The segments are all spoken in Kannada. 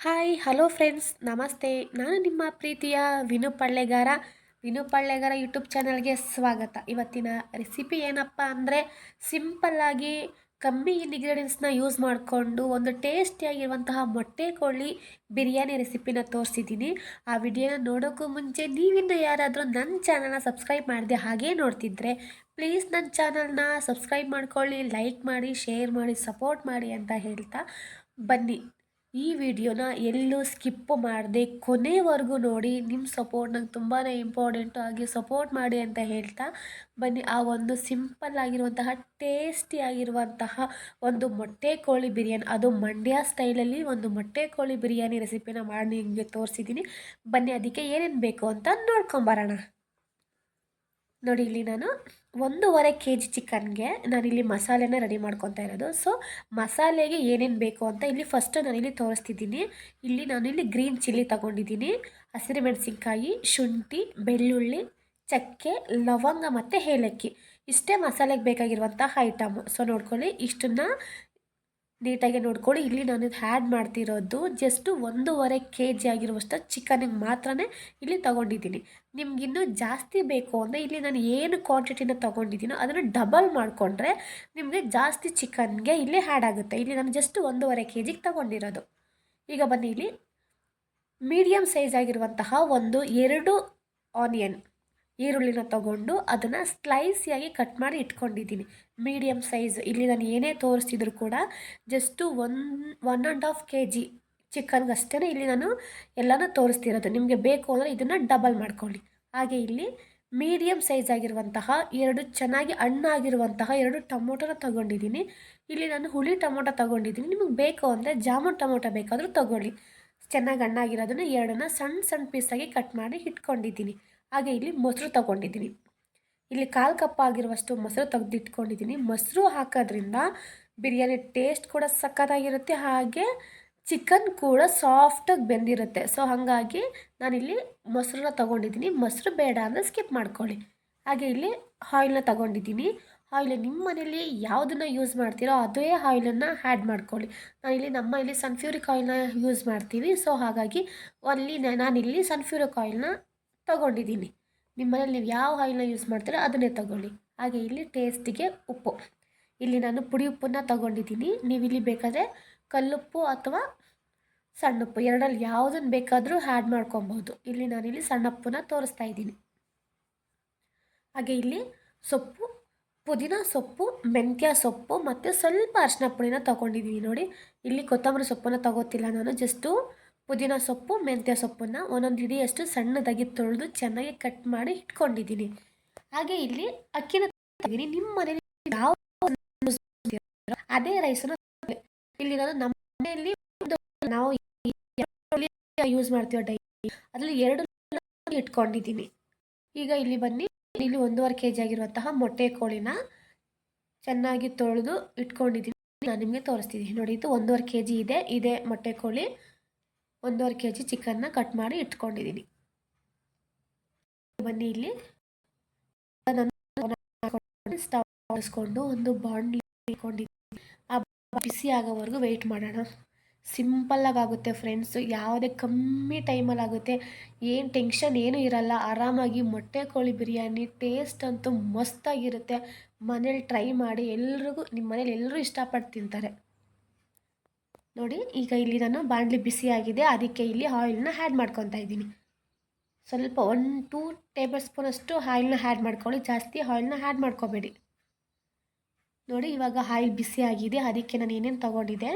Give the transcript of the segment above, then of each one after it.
ಹಾಯ್ ಹಲೋ ಫ್ರೆಂಡ್ಸ್ ನಮಸ್ತೆ. ನಾನು ನಿಮ್ಮ ಪ್ರೀತಿಯ ವಿನು ಪಳ್ಳೆಗಾರ ಯೂಟ್ಯೂಬ್ ಚಾನಲ್ಗೆ ಸ್ವಾಗತ. ಇವತ್ತಿನ ರೆಸಿಪಿ ಏನಪ್ಪ ಅಂದರೆ ಸಿಂಪಲ್ಲಾಗಿ ಕಮ್ಮಿ ಇಂಗ್ರೀಡಿಯೆಂಟ್ಸ್ನ ಯೂಸ್ ಮಾಡಿಕೊಂಡು ಒಂದು ಟೇಸ್ಟಿಯಾಗಿರುವಂತಹ ಮೊಟ್ಟೆ ಕೋಳಿ ಬಿರಿಯಾನಿ ರೆಸಿಪಿನ ತೋರಿಸಿದ್ದೀನಿ. ಆ ವಿಡಿಯೋನ ನೋಡೋಕ್ಕೂ ಮುಂಚೆ ನೀವಿನ್ನು ಯಾರಾದರೂ ನನ್ನ ಚಾನಲ್ನ ಸಬ್ಸ್ಕ್ರೈಬ್ ಮಾಡಿದೆ ಹಾಗೇ ನೋಡ್ತಿದ್ರೆ ಪ್ಲೀಸ್ ನನ್ನ ಚಾನಲ್ನ ಸಬ್ಸ್ಕ್ರೈಬ್ ಮಾಡ್ಕೊಳ್ಳಿ, ಲೈಕ್ ಮಾಡಿ, ಶೇರ್ ಮಾಡಿ, ಸಪೋರ್ಟ್ ಮಾಡಿ ಅಂತ ಹೇಳ್ತಾ ಬನ್ನಿ ಈ ವಿಡಿಯೋನ ಎಲ್ಲೂ ಸ್ಕಿಪ್ ಮಾಡದೆ ಕೊನೆವರೆಗೂ ನೋಡಿ. ನಿಮ್ಮ ಸಪೋರ್ಟ್ ನಂಗೆ ತುಂಬಾ ಇಂಪಾರ್ಟೆಂಟು, ಹಾಗೆ ಸಪೋರ್ಟ್ ಮಾಡಿ ಅಂತ ಹೇಳ್ತಾ ಬನ್ನಿ ಆ ಒಂದು ಸಿಂಪಲ್ ಆಗಿರುವಂತಹ ಟೇಸ್ಟಿ ಆಗಿರುವಂತಹ ಒಂದು ಮೊಟ್ಟೆ ಕೋಳಿ ಬಿರಿಯಾನಿ, ಅದು ಮಂಡ್ಯ ಸ್ಟೈಲಲ್ಲಿ ಒಂದು ಮೊಟ್ಟೆ ಕೋಳಿ ಬಿರಿಯಾನಿ ರೆಸಿಪಿನ ಮಾಡಿ ನಿಮಗೆ ತೋರಿಸಿದ್ದೀನಿ. ಬನ್ನಿ ಅದಕ್ಕೆ ಏನೇನು ಬೇಕು ಅಂತ ನೋಡ್ಕೊಂಬರೋಣ. ನೋಡಿ, ಇಲ್ಲಿ ನಾನು 1.5 kg ಚಿಕನ್ಗೆ ನಾನಿಲ್ಲಿ ಮಸಾಲೆನ ರೆಡಿ ಮಾಡ್ಕೊತಾ ಇರೋದು. ಸೊ ಮಸಾಲೆಗೆ ಏನೇನು ಬೇಕು ಅಂತ ಇಲ್ಲಿ ಫಸ್ಟು ನಾನಿಲ್ಲಿ ತೋರಿಸ್ತಿದ್ದೀನಿ. ನಾನಿಲ್ಲಿ ಗ್ರೀನ್ ಚಿಲ್ಲಿ ತಗೊಂಡಿದ್ದೀನಿ, ಹಸಿರು ಮೆಣಸಿನ್ಕಾಯಿ, ಶುಂಠಿ, ಬೆಳ್ಳುಳ್ಳಿ, ಚಕ್ಕೆ, ಲವಂಗ ಮತ್ತು ಏಲಕ್ಕಿ. ಇಷ್ಟೇ ಮಸಾಲೆಗೆ ಬೇಕಾಗಿರುವಂತಹ ಐಟಮು. ಸೊ ನೋಡ್ಕೊಳ್ಳಿ, ಇಷ್ಟನ್ನು ನೀಟಾಗಿ ನೋಡ್ಕೊಳ್ಳಿ. ಇಲ್ಲಿ ನಾನು ಆ್ಯಡ್ ಮಾಡ್ತಿರೋದು ಜಸ್ಟು 1.5 kg ಆಗಿರುವಷ್ಟು ಚಿಕನಿಗೆ ಮಾತ್ರ ಇಲ್ಲಿ ತೊಗೊಂಡಿದ್ದೀನಿ. ನಿಮಗಿನ್ನೂ ಜಾಸ್ತಿ ಬೇಕು ಅಂದರೆ ಇಲ್ಲಿ ನಾನು ಏನು ಕ್ವಾಂಟಿಟಿನ ತೊಗೊಂಡಿದ್ದೀನೋ ಅದನ್ನು ಡಬಲ್ ಮಾಡಿಕೊಂಡ್ರೆ ನಿಮಗೆ ಜಾಸ್ತಿ ಚಿಕನ್ಗೆ ಇಲ್ಲಿ ಆ್ಯಡ್ ಆಗುತ್ತೆ. ಇಲ್ಲಿ ನಾನು ಜಸ್ಟ್ 1.5 kg ತೊಗೊಂಡಿರೋದು. ಈಗ ಬನ್ನಿ, ಇಲ್ಲಿ ಮೀಡಿಯಮ್ ಸೈಜ್ ಆಗಿರುವಂತಹ 2 ಆನಿಯನ್ ಈರುಳ್ಳಿನ ತಗೊಂಡು ಅದನ್ನು ಸ್ಲೈಸಿಯಾಗಿ ಕಟ್ ಮಾಡಿ ಇಟ್ಕೊಂಡಿದ್ದೀನಿ. ಮೀಡಿಯಮ್ ಸೈಜ್ ಇಲ್ಲಿ ನಾನು ಏನೇ ತೋರಿಸ್ತಿದ್ರು ಕೂಡ ಜಸ್ಟು 1.5 kg ಚಿಕನ್ಗಷ್ಟೇ ಇಲ್ಲಿ ನಾನು ಎಲ್ಲನೂ ತೋರಿಸ್ತಿರೋದು. ನಿಮಗೆ ಬೇಕು ಅಂದರೆ ಇದನ್ನು ಡಬಲ್ ಮಾಡ್ಕೊಳ್ಳಿ. ಹಾಗೆ ಇಲ್ಲಿ ಮೀಡಿಯಮ್ ಸೈಜ್ ಆಗಿರುವಂತಹ 2 ಚೆನ್ನಾಗಿ ಹಣ್ಣಾಗಿರುವಂತಹ 2 ಟೊಮೊಟೊನ ತೊಗೊಂಡಿದ್ದೀನಿ. ಇಲ್ಲಿ ನಾನು ಹುಳಿ ಟೊಮೊಟೊ ತೊಗೊಂಡಿದ್ದೀನಿ. ನಿಮಗೆ ಬೇಕು ಅಂದರೆ ಜಾಮೂನ್ ಟೊಮೊಟೊ ಬೇಕಾದರೂ ತೊಗೊಳ್ಳಿ. ಚೆನ್ನಾಗಿ ಹಣ್ಣಾಗಿರೋದನ್ನು 2 ಸಣ್ಣ ಸಣ್ಣ ಪೀಸಾಗಿ ಕಟ್ ಮಾಡಿ ಇಟ್ಕೊಂಡಿದ್ದೀನಿ. ಹಾಗೆ ಇಲ್ಲಿ ಮೊಸರು ತೊಗೊಂಡಿದ್ದೀನಿ. ಇಲ್ಲಿ 1/4 ಕಪ್ ಆಗಿರುವಷ್ಟು ಮೊಸರು ತೆಗೆದಿಟ್ಕೊಂಡಿದ್ದೀನಿ. ಮೊಸರು ಹಾಕೋದ್ರಿಂದ ಬಿರಿಯಾನಿ ಟೇಸ್ಟ್ ಕೂಡ ಸಖತ್ತಾಗಿರುತ್ತೆ, ಹಾಗೆ ಚಿಕನ್ ಕೂಡ ಸಾಫ್ಟಾಗಿ ಬೆಂದಿರುತ್ತೆ. ಸೊ ಹಾಗಾಗಿ ನಾನಿಲ್ಲಿ ಮೊಸರನ್ನ ತೊಗೊಂಡಿದ್ದೀನಿ. ಮೊಸರು ಬೇಡ ಅಂದರೆ ಸ್ಕಿಪ್ ಮಾಡ್ಕೊಳ್ಳಿ. ಹಾಗೆ ಇಲ್ಲಿ ಆಯಿಲ್ನ ತೊಗೊಂಡಿದ್ದೀನಿ. ಆಯಿಲ್ ನಿಮ್ಮ ಮನೇಲಿ ಯಾವುದನ್ನು ಯೂಸ್ ಮಾಡ್ತೀರೋ ಅದೇ ಆಯಿಲನ್ನು ಆ್ಯಡ್ ಮಾಡ್ಕೊಳ್ಳಿ. ನಮ್ಮ ಇಲ್ಲಿ ಸನ್ಫ್ಯೂರಿಕ್ ಆಯಿಲ್ನ ಯೂಸ್ ಮಾಡ್ತೀವಿ. ಸೊ ಹಾಗಾಗಿ ನಾನಿಲ್ಲಿ ಸನ್ಫ್ಯೂರಿಕ್ ಆಯಿಲ್ನ ತೊಗೊಂಡಿದ್ದೀನಿ. ನಿಮ್ಮ ಮನೇಲಿ ನೀವು ಯಾವ ಆಯಿಲ್ನ ಯೂಸ್ ಮಾಡ್ತೀರೋ ಅದನ್ನೇ ತೊಗೊಳ್ಳಿ. ಹಾಗೆ ಇಲ್ಲಿ ಟೇಸ್ಟಿಗೆ ಉಪ್ಪು, ಇಲ್ಲಿ ನಾನು ಪುಡಿ ಉಪ್ಪನ್ನು ತೊಗೊಂಡಿದ್ದೀನಿ. ನೀವಿಲ್ಲಿ ಬೇಕಾದರೆ ಕಲ್ಲುಪ್ಪು ಅಥವಾ ಸಣ್ಣುಪ್ಪು ಎರಡರಲ್ಲಿ ಯಾವುದನ್ನು ಬೇಕಾದರೂ ಆ್ಯಡ್ ಮಾಡ್ಕೊಬೋದು. ನಾನಿಲ್ಲಿ ಸಣ್ಣಪ್ಪನ್ನ ತೋರಿಸ್ತಾ ಇದ್ದೀನಿ. ಹಾಗೆ ಇಲ್ಲಿ ಸೊಪ್ಪು, ಪುದೀನ ಸೊಪ್ಪು, ಮೆಂತ್ಯ ಸೊಪ್ಪು ಮತ್ತು ಸ್ವಲ್ಪ ಅರಿಶಿನ ಪುಡಿನ ತೊಗೊಂಡಿದ್ದೀನಿ. ನೋಡಿ, ಇಲ್ಲಿ ಕೊತ್ತಂಬರಿ ಸೊಪ್ಪನ್ನು ತೊಗೋತಿಲ್ಲ ನಾನು, ಜಸ್ಟು ಪುದೀನ ಸೊಪ್ಪು, ಮೆಂತ್ಯ ಸೊಪ್ಪನ್ನು ಒಂದೊಂದು ಹಿಡಿಯಷ್ಟು ಸಣ್ಣದಾಗಿ ತೊಳೆದು ಚೆನ್ನಾಗಿ ಕಟ್ ಮಾಡಿ ಇಟ್ಕೊಂಡಿದ್ದೀನಿ. ಹಾಗೆ ಇಲ್ಲಿ ಅಕ್ಕಿನ ತೆಗೆದು ನಿಮ್ಮ ಮನೇಲಿ ಯಾವ ಅದೇ ರೈಸನ್ನು ಇಲ್ಲಿ ನಾನು ನಮ್ಮ ಮನೆಯಲ್ಲಿ ನಾವು ಯೂಸ್ ಮಾಡ್ತೀವಿ ಡೈಲಿ, ಅದರಲ್ಲಿ 2 ಇಟ್ಕೊಂಡಿದ್ದೀನಿ. ಈಗ ಇಲ್ಲಿ ಬನ್ನಿ, ಇಲ್ಲಿ 1.5 kg ಆಗಿರುವಂತಹ ಮೊಟ್ಟೆ ಕೋಳಿನ ಚೆನ್ನಾಗಿ ತೊಳೆದು ಇಟ್ಕೊಂಡಿದ್ದೀನಿ. ನಾನು ನಿಮಗೆ ತೋರಿಸ್ತಿದ್ದೀನಿ. ನೋಡಿ, ಇದು 1.5 kg ಇದೆ ಮೊಟ್ಟೆ ಕೋಳಿ. 1.5 kg ಚಿಕನ್ನ ಕಟ್ ಮಾಡಿ ಇಟ್ಕೊಂಡಿದ್ದೀನಿ. ಬನ್ನಿ, ಇಲ್ಲಿ ಸ್ಟವ್ ಹಾಕಿಸ್ಕೊಂಡು ಒಂದು ಬಾಣಲಿ ಇಟ್ಕೊಂಡಿದ್ದೀನಿ. ಆ ಬಿಸಿ ಆಗೋವರೆಗೂ ವೆಯ್ಟ್ ಮಾಡೋಣ. ಸಿಂಪಲ್ಲಾಗಿ ಆಗುತ್ತೆ ಫ್ರೆಂಡ್ಸು, ಯಾವುದೇ ಕಮ್ಮಿ ಟೈಮಲ್ಲಿ ಆಗುತ್ತೆ. ಏನು ಟೆನ್ಷನ್ ಏನೂ ಇರಲ್ಲ. ಆರಾಮಾಗಿ ಮೊಟ್ಟೆ ಕೋಳಿ ಬಿರಿಯಾನಿ ಟೇಸ್ಟ್ ಅಂತೂ ಮಸ್ತಾಗಿರುತ್ತೆ. ಮನೇಲಿ ಟ್ರೈ ಮಾಡಿ, ನಿಮ್ಮ ಮನೇಲಿ ಎಲ್ಲರೂ ಇಷ್ಟಪಟ್ಟು ತಿಂತಾರೆ. ನೋಡಿ, ಈಗ ಇಲ್ಲಿ ನಾನು ಬಾಣಲಿ ಬಿಸಿಯಾಗಿದೆ, ಅದಕ್ಕೆ ಇಲ್ಲಿ ಆಯಿಲ್ನ ಆ್ಯಡ್ ಮಾಡ್ಕೊತಾ ಇದ್ದೀನಿ. ಸ್ವಲ್ಪ 1-2 ಟೇಬಲ್ ಸ್ಪೂನಷ್ಟು ಆಯಿಲ್ನ ಆ್ಯಡ್ ಮಾಡ್ಕೊಳ್ಳಿ, ಜಾಸ್ತಿ ಆಯಿಲ್ನ ಆ್ಯಡ್ ಮಾಡ್ಕೋಬೇಡಿ. ನೋಡಿ, ಇವಾಗ ಆಯಿಲ್ ಬಿಸಿಯಾಗಿದೆ, ಅದಕ್ಕೆ ನಾನು ಏನೇನು ತೊಗೊಂಡಿದ್ದೆ,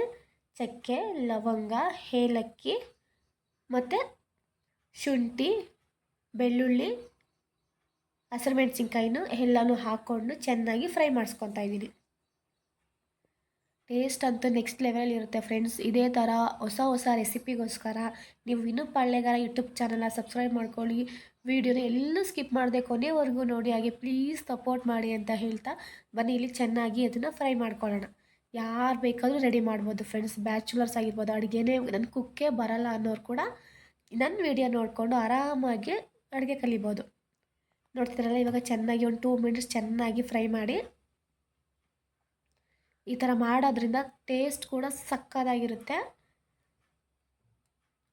ಚಕ್ಕೆ, ಲವಂಗ, ಏಲಕ್ಕಿ ಮತ್ತು ಶುಂಠಿ, ಬೆಳ್ಳುಳ್ಳಿ, ಹಸಿರು ಮೆಣಸಿನ್ಕಾಯಿನೂ ಎಲ್ಲನೂ ಹಾಕ್ಕೊಂಡು ಚೆನ್ನಾಗಿ ಫ್ರೈ ಮಾಡಿಸ್ಕೊತಾ ಇದ್ದೀನಿ. ಟೇಸ್ಟ್ ಅಂತೂ ನೆಕ್ಸ್ಟ್ ಲೆವೆಲ್ ಇರುತ್ತೆ ಫ್ರೆಂಡ್ಸ್. ಇದೇ ಥರ ಹೊಸ ರೆಸಿಪಿಗೋಸ್ಕರ ನೀವು ವಿನು ಪಳ್ಳೆಗಾರ ಯೂಟ್ಯೂಬ್ ಚಾನಲ್ನ ಸಬ್ಸ್ಕ್ರೈಬ್ ಮಾಡ್ಕೊಳ್ಳಿ. ವಿಡಿಯೋನ ಎಲ್ಲೂ ಸ್ಕಿಪ್ ಮಾಡದೆ ಕೊನೆವರೆಗೂ ನೋಡಿ, ಹಾಗೆ ಪ್ಲೀಸ್ ಸಪೋರ್ಟ್ ಮಾಡಿ ಅಂತ ಹೇಳ್ತಾ ಬನ್ನಿ, ಇಲ್ಲಿ ಚೆನ್ನಾಗಿ ಅದನ್ನು ಫ್ರೈ ಮಾಡ್ಕೊಳ್ಳೋಣ. ಯಾರು ಬೇಕಾದರೂ ರೆಡಿ ಮಾಡ್ಬೋದು ಫ್ರೆಂಡ್ಸ್, ಬ್ಯಾಚುಲರ್ಸ್ ಆಗಿರ್ಬೋದು, ಅಡುಗೆನೇ ನನ್ನ ಕುಕ್ಕೇ ಬರಲ್ಲ ಅನ್ನೋರು ಕೂಡ ನನ್ನ ವಿಡಿಯೋ ನೋಡಿಕೊಂಡು ಆರಾಮಾಗಿ ಅಡುಗೆ ಕಲಿಬೋದು. ನೋಡ್ತಿರಲ್ಲ, ಇವಾಗ ಚೆನ್ನಾಗಿ ಒಂದು 2 ಮಿನಿಟ್ಸ್ ಚೆನ್ನಾಗಿ ಫ್ರೈ ಮಾಡಿ. ಈ ಥರ ಮಾಡೋದ್ರಿಂದ ಟೇಸ್ಟ್ ಕೂಡ ಸಕ್ಕತ್ತಾಗಿರುತ್ತೆ.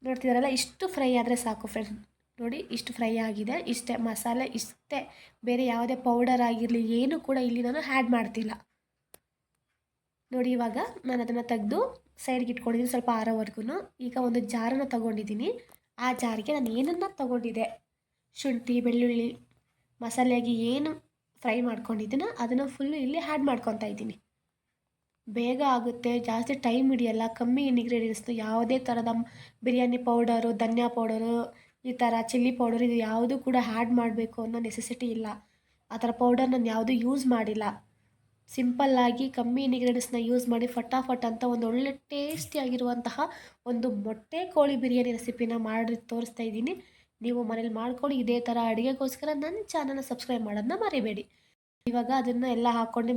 ನೋಡ್ತಿದ್ದಾರಲ್ಲ, ಇಷ್ಟು ಫ್ರೈ ಆದರೆ ಸಾಕು ಫ್ರೆಂಡ್ಸ್. ನೋಡಿ ಇಷ್ಟು ಫ್ರೈ ಆಗಿದೆ, ಇಷ್ಟೇ ಮಸಾಲೆ, ಇಷ್ಟೇ. ಬೇರೆ ಯಾವುದೇ ಪೌಡರ್ ಆಗಿರಲಿ ಏನು ಕೂಡ ಇಲ್ಲಿ ನಾನು ಆ್ಯಡ್ ಮಾಡ್ತಿಲ್ಲ. ನೋಡಿ ಇವಾಗ ನಾನು ಅದನ್ನು ತೆಗೆದು ಸೈಡ್ಗೆ ಇಟ್ಕೊಂಡಿದ್ದೀನಿ ಸ್ವಲ್ಪ ಆರೋವರೆಗೂ. ಈಗ ಒಂದು ಜಾರನ್ನು ತೊಗೊಂಡಿದ್ದೀನಿ. ಆ ಜಾರಿಗೆ ನಾನು ಏನನ್ನು ತೊಗೊಂಡಿದ್ದೆ, ಶುಂಠಿ ಬೆಳ್ಳುಳ್ಳಿ ಮಸಾಲೆಯಾಗಿ ಏನು ಫ್ರೈ ಮಾಡ್ಕೊಂಡಿದ್ದೀನೋ ಅದನ್ನು ಫುಲ್ಲು ಇಲ್ಲಿ ಆ್ಯಡ್ ಮಾಡ್ಕೊತಾ ಇದ್ದೀನಿ. ಬೇಗ ಆಗುತ್ತೆ, ಜಾಸ್ತಿ ಟೈಮ್ ಹಿಡಿಯಲ್ಲ, ಕಮ್ಮಿ ಇಂಗ್ರೀಡಿಯೆಂಟ್ಸ್ದು. ಯಾವುದೇ ಥರದ ಬಿರಿಯಾನಿ ಪೌಡರು, ಧನಿಯಾ ಪೌಡರು, ಈ ಥರ ಚಿಲ್ಲಿ ಪೌಡರ್ ಇದು ಯಾವುದು ಕೂಡ ಆ್ಯಡ್ ಮಾಡಬೇಕು ಅನ್ನೋ ನೆಸೆಸಿಟಿ ಇಲ್ಲ. ಆ ಥರ ಪೌಡರ್ ನಾನು ಯಾವುದೂ ಯೂಸ್ ಮಾಡಿಲ್ಲ. ಸಿಂಪಲ್ಲಾಗಿ ಕಮ್ಮಿ ಇಂಗ್ರೀಡಿಯೆಂಟ್ಸ್ನ ಯೂಸ್ ಮಾಡಿ ಫಟಾಫಟ್ ಅಂತ ಒಂದು ಒಳ್ಳೆ ಟೇಸ್ಟಿಯಾಗಿರುವಂತಹ ಒಂದು ಮೊಟ್ಟೆ ಕೋಳಿ ಬಿರಿಯಾನಿ ರೆಸಿಪಿನ ಮಾಡಿ ತೋರಿಸ್ತಾ ಇದ್ದೀನಿ. ನೀವು ಮನೇಲಿ ಮಾಡ್ಕೊಳ್ಳಿ. ಇದೇ ಥರ ಅಡುಗೆಗೋಸ್ಕರ ನನ್ನ ಚಾನಲ್ನ ಸಬ್ಸ್ಕ್ರೈಬ್ ಮಾಡೋದನ್ನ ಮರಿಬೇಡಿ. ಇವಾಗ ಅದನ್ನು ಎಲ್ಲ ಹಾಕ್ಕೊಂಡು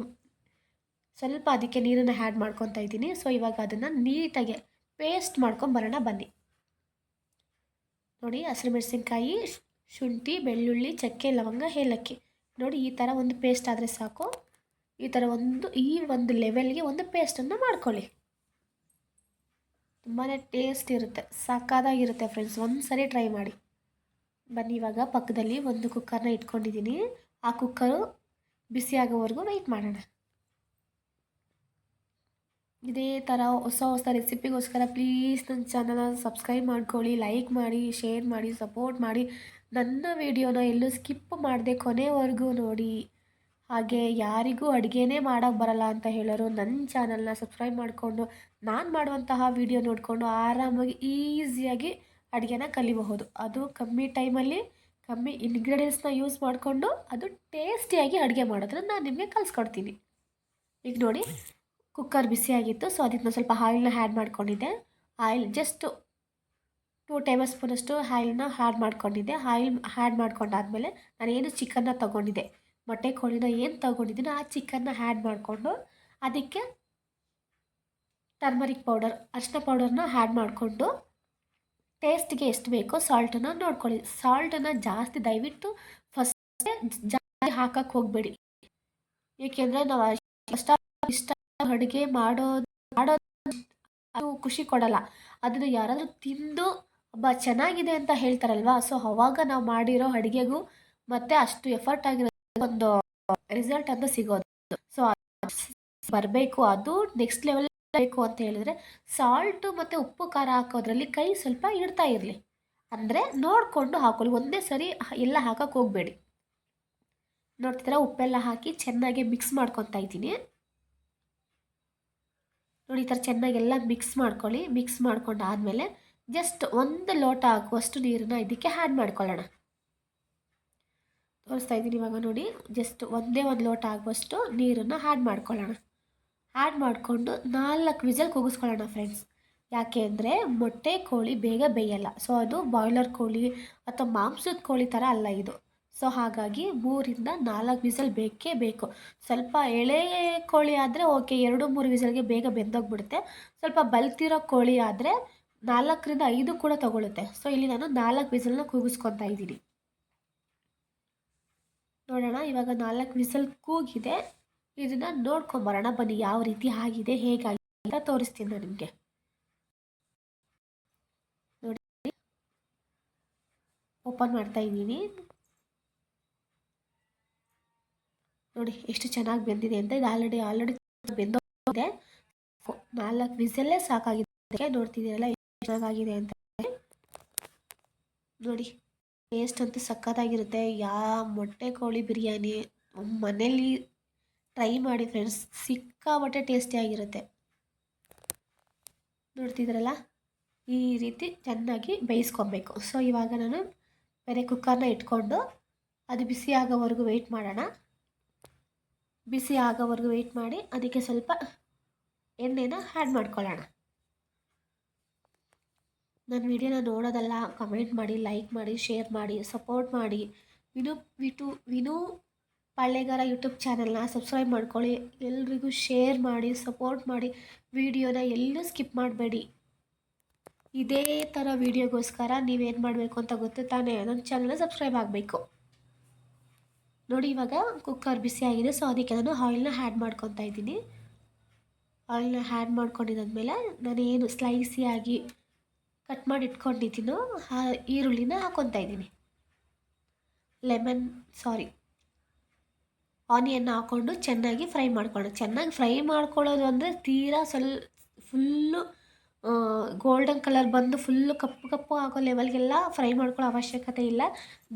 ಸ್ವಲ್ಪ ಅದಕ್ಕೆ ನೀರನ್ನು ಆ್ಯಡ್ ಮಾಡ್ಕೊತಾ ಇದ್ದೀನಿ. ಸೊ ಇವಾಗ ಅದನ್ನು ನೀಟಾಗಿ ಪೇಸ್ಟ್ ಮಾಡ್ಕೊಂಬರೋಣ ಬನ್ನಿ. ನೋಡಿ ಹಸಿರುಮೆಣಸಿನ್ಕಾಯಿ, ಶುಂಠಿ ಬೆಳ್ಳುಳ್ಳಿ, ಚಕ್ಕೆ ಲವಂಗ, ಏಲಕ್ಕಿ, ನೋಡಿ ಈ ಥರ ಒಂದು ಪೇಸ್ಟ್ ಆದರೆ ಸಾಕು. ಈ ಥರ ಈ ಒಂದು ಲೆವೆಲ್ಗೆ ಒಂದು ಪೇಸ್ಟನ್ನು ಮಾಡ್ಕೊಳ್ಳಿ. ತುಂಬಾ ಟೇಸ್ಟ್ ಇರುತ್ತೆ, ಸಕ್ಕತ್ತಾಗಿರುತ್ತೆ ಫ್ರೆಂಡ್ಸ್. ಒಂದು ಸರಿ ಟ್ರೈ ಮಾಡಿ ಬನ್ನಿ. ಇವಾಗ ಪಕ್ಕದಲ್ಲಿ ಒಂದು ಕುಕ್ಕರ್ನ ಇಟ್ಕೊಂಡಿದ್ದೀನಿ. ಆ ಕುಕ್ಕರು ಬಿಸಿ ಆಗೋವರೆಗೂ ವೆಯ್ಟ್ ಮಾಡೋಣ. ಇದೇ ಥರ ಹೊಸ ಹೊಸ ರೆಸಿಪಿಗೋಸ್ಕರ ಪ್ಲೀಸ್ ನನ್ನ ಚಾನಲ್ನ ಸಬ್ಸ್ಕ್ರೈಬ್ ಮಾಡ್ಕೊಳ್ಳಿ, ಲೈಕ್ ಮಾಡಿ, ಶೇರ್ ಮಾಡಿ, ಸಪೋರ್ಟ್ ಮಾಡಿ. ನನ್ನ ವಿಡಿಯೋನ ಎಲ್ಲೂ ಸ್ಕಿಪ್ ಮಾಡದೆ ಕೊನೆವರೆಗೂ ನೋಡಿ. ಹಾಗೆ ಯಾರಿಗೂ ಅಡುಗೆನೇ ಮಾಡೋಕ್ಕೆ ಬರಲ್ಲ ಅಂತ ಹೇಳೋರು ನನ್ನ ಚಾನಲ್ನ ಸಬ್ಸ್ಕ್ರೈಬ್ ಮಾಡಿಕೊಂಡು ನಾನು ಮಾಡುವಂತಹ ವಿಡಿಯೋ ನೋಡಿಕೊಂಡು ಆರಾಮಾಗಿ ಈಸಿಯಾಗಿ ಅಡುಗೆನ ಕಲಿಬಹುದು. ಅದು ಕಮ್ಮಿ ಟೈಮಲ್ಲಿ ಕಮ್ಮಿ ಇಂಗ್ರೀಡಿಯೆಂಟ್ಸ್ನ ಯೂಸ್ ಮಾಡಿಕೊಂಡು ಅದು ಟೇಸ್ಟಿಯಾಗಿ ಅಡುಗೆ ಮಾಡೋದನ್ನ ನಾನು ನಿಮಗೆ ಕಲಿಸ್ಕೊಡ್ತೀನಿ. ಈಗ ನೋಡಿ ಕುಕ್ಕರ್ ಬಿಸಿಯಾಗಿತ್ತು. ಸೊ ಅದಕ್ಕೆ ಸ್ವಲ್ಪ ಆಯಿಲ್ನ ಆ್ಯಡ್ ಮಾಡ್ಕೊಂಡಿದ್ದೆ. ಆಯಿಲ್ ಜಸ್ಟ್ 2 ಟೇಬಲ್ ಸ್ಪೂನಷ್ಟು ಆಯಿಲ್ನ ಆ್ಯಡ್ ಮಾಡ್ಕೊಂಡಿದ್ದೆ. ಆಯಿಲ್ ಆ್ಯಡ್ ಮಾಡ್ಕೊಂಡಾದ್ಮೇಲೆ ನಾನೇನು ಚಿಕನ್ನ ತೊಗೊಂಡಿದ್ದೆ, ಮೊಟ್ಟೆ ಕೋಳಿನ ಏನು ತೊಗೊಂಡಿದ್ದೀನೋ ಆ ಚಿಕನ್ನ ಆ್ಯಡ್ ಮಾಡಿಕೊಂಡು ಅದಕ್ಕೆ ಟರ್ಮರಿಕ್ ಪೌಡರ್, ಅರಿಶಿನ ಪೌಡರ್ನ ಆ್ಯಡ್ ಮಾಡಿಕೊಂಡು ಟೇಸ್ಟಿಗೆ ಎಷ್ಟು ಬೇಕೋ ಸಾಲ್ಟನ್ನು ನೋಡ್ಕೊಳ್ಳಿ. ಸಾಲ್ಟನ್ನು ಜಾಸ್ತಿ ದಯವಿಟ್ಟು ಫಸ್ಟೇ ಜಾಸ್ತಿ ಹಾಕಕ್ಕೆ ಹೋಗಬೇಡಿ. ಏಕೆಂದರೆ ನಾವು ಇಷ್ಟ ಅಡುಗೆ ಮಾಡೋದು ಅದು ಖುಷಿ ಕೊಡಲ್ಲ. ಅದನ್ನು ಯಾರಾದರೂ ತಿಂದು ಚೆನ್ನಾಗಿದೆ ಅಂತ ಹೇಳ್ತಾರಲ್ವಾ, ಸೊ ಅವಾಗ ನಾವು ಮಾಡಿರೋ ಅಡುಗೆಗೂ ಮತ್ತು ಅಷ್ಟು ಎಫರ್ಟ್ ಆಗಿರೋ ಒಂದು ರಿಸಲ್ಟ್ ಅಂತ ಸಿಗೋದು. ಸೊ ಬರಬೇಕು, ಅದು ನೆಕ್ಸ್ಟ್ ಲೆವೆಲ್ ಬೇಕು ಅಂತ ಹೇಳಿದ್ರೆ ಸಾಲ್ಟು ಮತ್ತು ಉಪ್ಪು ಖಾರ ಹಾಕೋದ್ರಲ್ಲಿ ಕೈ ಸ್ವಲ್ಪ ಇಡ್ತಾ ಇರಲಿ. ಅಂದರೆ ನೋಡಿಕೊಂಡು ಹಾಕೊಳ್ಳಿ, ಒಂದೇ ಸರಿ ಎಲ್ಲ ಹಾಕಕ್ಕೆ ಹೋಗಬೇಡಿ. ನೋಡ್ತಿದ್ದೀರ ಉಪ್ಪೆಲ್ಲ ಹಾಕಿ ಚೆನ್ನಾಗಿ ಮಿಕ್ಸ್ ಮಾಡ್ಕೊತಾ ಇದ್ದೀನಿ. ನೋಡಿ ಈ ಥರ ಚೆನ್ನಾಗೆಲ್ಲ ಮಿಕ್ಸ್ ಮಾಡ್ಕೊಳ್ಳಿ. ಮಿಕ್ಸ್ ಮಾಡ್ಕೊಂಡಾದಮೇಲೆ ಜಸ್ಟ್ 1 ಲೋಟ ಆಗುವಷ್ಟು ನೀರನ್ನು ಇದಕ್ಕೆ ಆ್ಯಡ್ ಮಾಡ್ಕೊಳ್ಳೋಣ. ತೋರಿಸ್ತಾ ಇದ್ದೀನಿ ಇವಾಗ ನೋಡಿ, ಜಸ್ಟ್ ಒಂದೇ 1 ಲೋಟ ಆಗುವಷ್ಟು ನೀರನ್ನು ಆ್ಯಡ್ ಮಾಡ್ಕೊಳ್ಳೋಣ. ಆ್ಯಡ್ ಮಾಡಿಕೊಂಡು 4 ವಿಸಲ್ ಕೂಗಿಸ್ಕೊಳ್ಳೋಣ ಫ್ರೆಂಡ್ಸ್. ಯಾಕೆ ಅಂದರೆ ಮೊಟ್ಟೆ ಕೋಳಿ ಬೇಗ ಬೇಯಲ್ಲ. ಸೊ ಅದು ಬಾಯ್ಲರ್ ಕೋಳಿ ಅಥವಾ ಮಾಂಸದ ಕೋಳಿ ಥರ ಅಲ್ಲ ಇದು. ಸೊ ಹಾಗಾಗಿ 3ರಿಂದ 4 ವಿಸಲ್ ಬೇಕೇ ಬೇಕು. ಸ್ವಲ್ಪ ಎಳೆ ಕೋಳಿ ಆದರೆ ಓಕೆ, 2-3 ವಿಸಲ್ಗೆ ಬೇಗ ಬೆಂದೋಗ್ಬಿಡುತ್ತೆ. ಸ್ವಲ್ಪ ಬಲ್ತಿರೋ ಕೋಳಿ ಆದರೆ 4ರಿಂದ 5 ಕೂಡ ತಗೊಳುತ್ತೆ. ಸೊ ಇಲ್ಲಿ ನಾನು 4 ವಿಸಲ್ನ ಕೂಗಿಸ್ಕೊತಾ ಇದ್ದೀನಿ. ನೋಡೋಣ ಇವಾಗ 4 ವಿಸಲ್ ಕೂಗಿದೆ. ಇದನ್ನು ನೋಡ್ಕೊಂಬರೋಣ ಬನ್ನಿ, ಯಾವ ರೀತಿ ಆಗಿದೆ, ಹೇಗಾಗಿದೆ ಅಂತ ತೋರಿಸ್ತೀನಿ ನಾನು ನಿಮಗೆ. ನೋಡಿ ಓಪನ್ ಮಾಡ್ತಾ ಇದ್ದೀನಿ. ನೋಡಿ ಎಷ್ಟು ಚೆನ್ನಾಗಿ ಬೆಂದಿದೆ ಅಂತ. ಇದು ಆಲ್ರೆಡಿ ಬೆಂದೋಗಿದೆ. 4 ವಿಸಲ್ಲೇ ಸಾಕಾಗಿದೆ. ನೋಡ್ತಿದ್ದೀರಲ್ಲ ಎಷ್ಟು ಚೆನ್ನಾಗಿದೆ ಅಂತ. ನೋಡಿ ಟೇಸ್ಟ್ ಅಂತೂ ಸಖತ್ತಾಗಿರುತ್ತೆ. ಮೊಟ್ಟೆ ಕೋಳಿ ಬಿರಿಯಾನಿ ಮನೇಲಿ ಟ್ರೈ ಮಾಡಿ ಫ್ರೆಂಡ್ಸ್, ಸಿಕ್ಕಾಪಟ್ಟೆ ಟೇಸ್ಟಿಯಾಗಿರುತ್ತೆ. ನೋಡ್ತಿದ್ದೀರಲ್ಲ ಈ ರೀತಿ ಚೆನ್ನಾಗಿ ಬೇಯಿಸ್ಕೊಬೇಕು. ಸೊ ಇವಾಗ ನಾನು ಬೇರೆ ಕುಕ್ಕರ್ನ ಇಟ್ಕೊಂಡು ಅದು ಬಿಸಿ ಆಗೋವರೆಗೂ ವೆಯ್ಟ್ ಮಾಡೋಣ. ಬಿಸಿ ಆಗೋವರೆಗೂ ವೆಯ್ಟ್ ಮಾಡಿ ಅದಕ್ಕೆ ಸ್ವಲ್ಪ ಎಣ್ಣೆನ ಆ್ಯಡ್ ಮಾಡ್ಕೊಳ್ಳೋಣ. ನನ್ನ ವಿಡಿಯೋನ ನೋಡೋದಲ್ಲ, ಕಮೆಂಟ್ ಮಾಡಿ, ಲೈಕ್ ಮಾಡಿ, ಶೇರ್ ಮಾಡಿ, ಸಪೋರ್ಟ್ ಮಾಡಿ. ವಿನು ಪಾಳ್ಯಗಾರ ಯೂಟ್ಯೂಬ್ ಚಾನಲ್ನ ಸಬ್ಸ್ಕ್ರೈಬ್ ಮಾಡ್ಕೊಳ್ಳಿ. ಎಲ್ರಿಗೂ ಶೇರ್ ಮಾಡಿ, ಸಪೋರ್ಟ್ ಮಾಡಿ. ವಿಡಿಯೋನ ಎಲ್ಲೂ ಸ್ಕಿಪ್ ಮಾಡಬೇಡಿ. ಇದೇ ಥರ ವಿಡಿಯೋಗೋಸ್ಕರ ನೀವೇನು ಮಾಡಬೇಕು ಅಂತ ಗೊತ್ತು ತಾನೇ, ನನ್ನ ಚಾನಲ್ನ ಸಬ್ಸ್ಕ್ರೈಬ್ ಆಗಬೇಕು. ನೋಡಿ ಇವಾಗ ಕುಕ್ಕರ್ ಬಿಸಿಯಾಗಿದೆ. ಸೊ ಅದಕ್ಕೆ ನಾನು ಆಯಿಲ್ನ ಆ್ಯಡ್ ಮಾಡ್ಕೊತಾ ಇದ್ದೀನಿ. ಆಯಿಲ್ನ ಆ್ಯಡ್ ಮಾಡ್ಕೊಂಡಿದ್ದಾದ್ಮೇಲೆ ನಾನೇನು ಸ್ಲೈಸಿಯಾಗಿ ಕಟ್ ಮಾಡಿ ಇಟ್ಕೊಂಡಿದ್ದೀನೋ ಆ ಈರುಳ್ಳಿನ ಹಾಕ್ಕೊತಾ ಇದ್ದೀನಿ. ಆನಿಯನ್ನ ಹಾಕ್ಕೊಂಡು ಚೆನ್ನಾಗಿ ಫ್ರೈ ಮಾಡ್ಕೊಳ್ಳೋದು. ಚೆನ್ನಾಗಿ ಫ್ರೈ ಮಾಡ್ಕೊಳ್ಳೋದು ಅಂದರೆ ತೀರಾ ಫುಲ್ಲು ಗೋಲ್ಡನ್ ಕಲರ್ ಬಂದು ಫುಲ್ಲು ಕಪ್ಪು ಕಪ್ಪು ಆಗೋ ಲೆವೆಲ್ಗೆಲ್ಲ ಫ್ರೈ ಮಾಡ್ಕೊಳ್ಳೋ ಅವಶ್ಯಕತೆ ಇಲ್ಲ.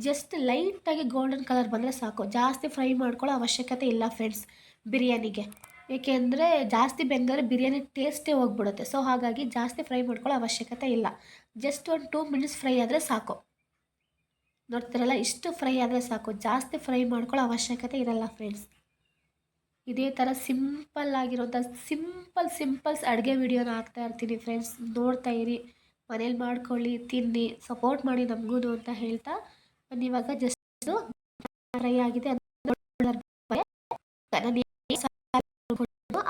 ಜಸ್ಟ್ ಲೈಟಾಗಿ ಗೋಲ್ಡನ್ ಕಲರ್ ಬಂದರೆ ಸಾಕು. ಜಾಸ್ತಿ ಫ್ರೈ ಮಾಡ್ಕೊಳ್ಳೋ ಅವಶ್ಯಕತೆ ಇಲ್ಲ ಫ್ರೆಂಡ್ಸ್ ಬಿರಿಯಾನಿಗೆ. ಏಕೆಂದರೆ ಜಾಸ್ತಿ ಬೆಂದರೆ ಬಿರಿಯಾನಿ ಟೇಸ್ಟೇ ಹೋಗ್ಬಿಡುತ್ತೆ. ಸೊ ಹಾಗಾಗಿ ಜಾಸ್ತಿ ಫ್ರೈ ಮಾಡ್ಕೊಳ್ಳೋ ಅವಶ್ಯಕತೆ ಇಲ್ಲ. ಜಸ್ಟ್ ಒಂದು 2 ಮಿನಿಟ್ಸ್ ಫ್ರೈ ಆದರೆ ಸಾಕು. ನೋಡ್ತಿರಲ್ಲ, ಇಷ್ಟು ಫ್ರೈ ಆದರೆ ಸಾಕು. ಜಾಸ್ತಿ ಫ್ರೈ ಮಾಡ್ಕೊಳ್ಳೋ ಅವಶ್ಯಕತೆ ಇರಲ್ಲ ಫ್ರೆಂಡ್ಸ್. ಇದೇ ಥರ ಸಿಂಪಲ್ ಆಗಿರೋಂಥ ಸಿಂಪಲ್ಸ್ ಅಡುಗೆ ವಿಡಿಯೋನ ಹಾಕ್ತಾ ಇರ್ತೀನಿ ಫ್ರೆಂಡ್ಸ್. ನೋಡ್ತಾ ಇರಿ, ಮನೇಲಿ ಮಾಡ್ಕೊಳ್ಳಿ, ತಿನ್ನಿ, ಸಪೋರ್ಟ್ ಮಾಡಿ ನಮಗೂ ಅಂತ ಹೇಳ್ತಾ ನಾನು ಇವಾಗ ಜಸ್ಟ್ ಫ್ರೈ ಆಗಿದೆ